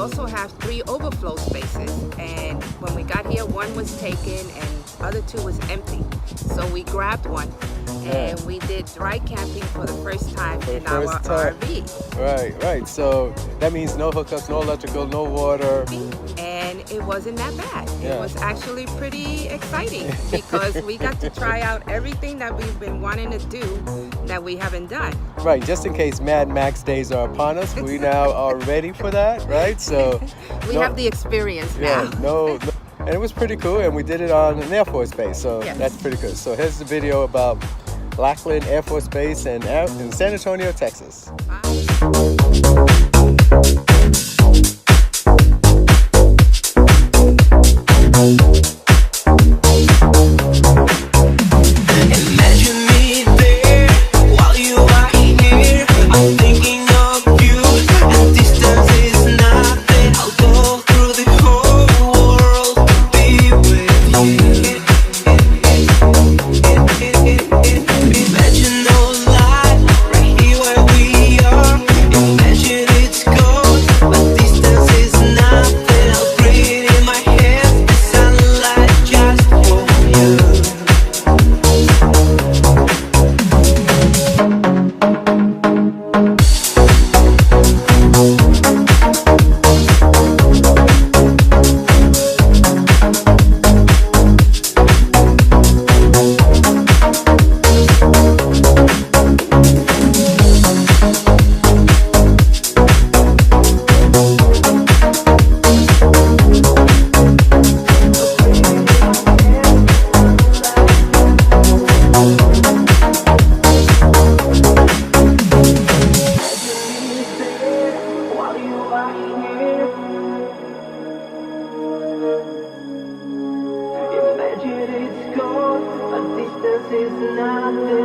also have 3 overflow spaces, and when we got here, 1 was taken and other 2 was empty. So we grabbed 1 and we did dry camping for the first time in our RV. Right. So that means no hookups, no electrical, no water. And it wasn't that bad. It was actually pretty exciting because we got to try out everything that we've been wanting to do that we haven't done. Right, just in case Mad Max days are upon us, we now are ready for that, right? So we have the experience now. And it was pretty cool, and we did it on an Air Force base, so that's pretty good. So here's the video about Lackland Air Force Base in San Antonio, Texas. Imagine it's gone, a distance is nothing.